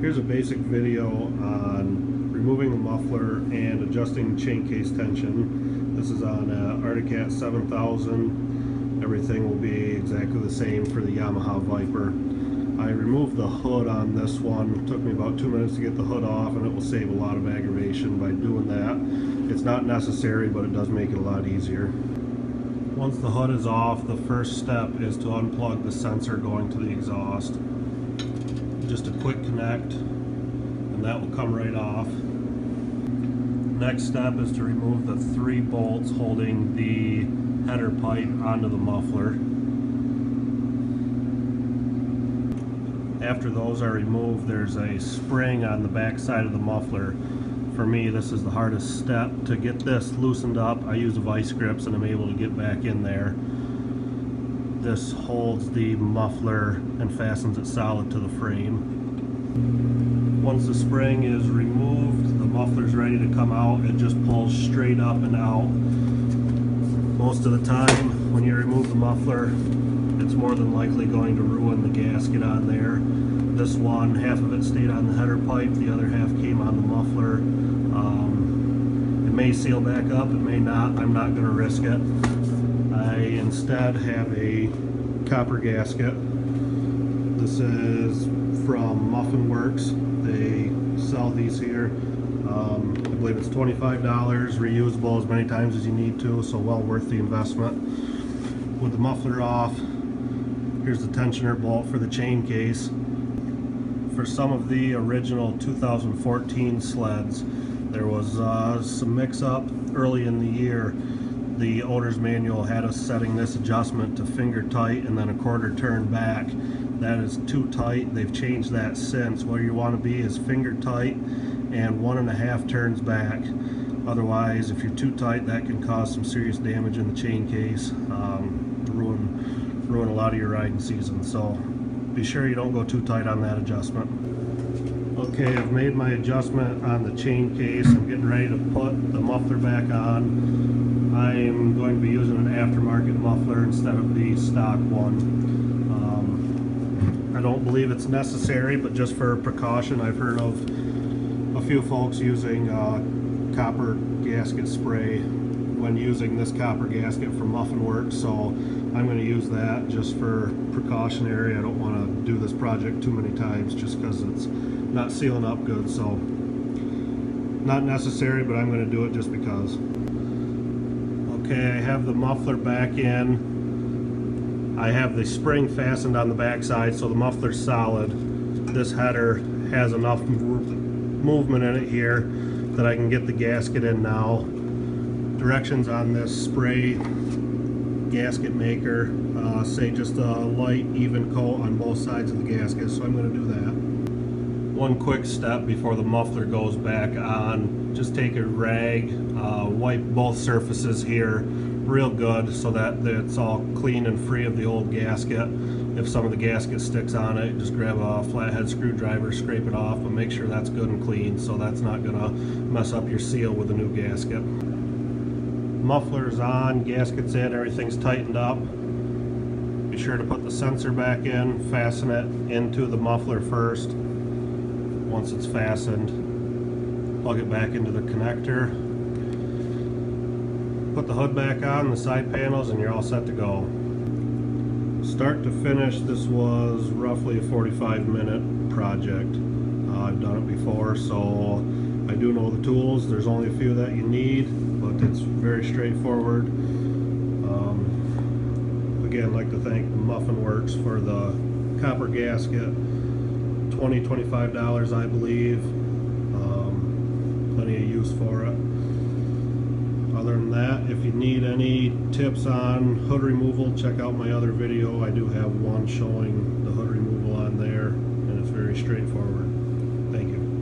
Here's a basic video on removing the muffler and adjusting chain case tension. This is on Arctic 7000. Everything will be exactly the same for the Yamaha Viper. I removed the hood on this one. It took me about 2 minutes to get the hood off, and it will save a lot of aggravation by doing that. It's not necessary, but it does make it a lot easier. Once the hood is off, the first step is to unplug the sensor going to the exhaust. Just a quick connect, and that will come right off. Next step is to remove the 3 bolts holding the header pipe onto the muffler. After those are removed, there's a spring on the back side of the muffler. For me, this is the hardest step. To get this loosened up, I use vice grips and I'm able to get back in there. This holds the muffler and fastens it solid to the frame. Once the spring is removed, the muffler's ready to come out. It just pulls straight up and out. Most of the time, when you remove the muffler, it's more than likely going to ruin the gasket on there. This one, half of it stayed on the header pipe, the other half came on the muffler. It may seal back up, it may not. I'm not going to risk it. I instead have a copper gasket. This is from Muffin Works. They sell these here. I believe it's $25, reusable as many times as you need to, so well worth the investment. With the muffler off, here's the tensioner bolt for the chain case. For some of the original 2014 sleds, there was some mix-up early in the year. The owner's manual had us setting this adjustment to finger tight and then a quarter turn back. That is too tight. They've changed that since. Where you want to be is finger tight and 1.5 turns back. Otherwise, if you're too tight, that can cause some serious damage in the chain case, ruin a lot of your riding season. So be sure you don't go too tight on that adjustment. Okay, I've made my adjustment on the chain case. I'm getting ready to put the muffler back on. I'm going to be using an aftermarket muffler instead of the stock one. I don't believe it's necessary, but just for precaution, I've heard of a few folks using copper gasket spray when using this copper gasket from Muffin Works, so I'm going to use that just for precautionary. I don't want to do this project too many times just because it's not sealing up good, so not necessary, but I'm going to do it just because. Okay, I have the muffler back in. I have the spring fastened on the back side, so the muffler's solid. This header has enough movement in it here that I can get the gasket in now. Directions on this spray gasket maker say just a light, even coat on both sides of the gasket, so I'm going to do that. One quick step before the muffler goes back on, just take a rag, wipe both surfaces here real good so that it's all clean and free of the old gasket. If some of the gasket sticks on it, just grab a flathead screwdriver, scrape it off, but make sure that's good and clean so that's not going to mess up your seal with the new gasket. Muffler's on, gasket's in, everything's tightened up. Be sure to put the sensor back in, fasten it into the muffler first. Once it's fastened, plug it back into the connector. Put the hood back on, the side panels, and you're all set to go. Start to finish, this was roughly a 45-minute project. I've done it before, so I do know the tools. There's only a few that you need, but it's very straightforward. Again, I'd like to thank Muffin Works for the copper gasket. $20–25, I believe. Plenty of use for it. Other than that, if you need any tips on hood removal, check out my other video. I do have one showing the hood removal on there, and it's very straightforward.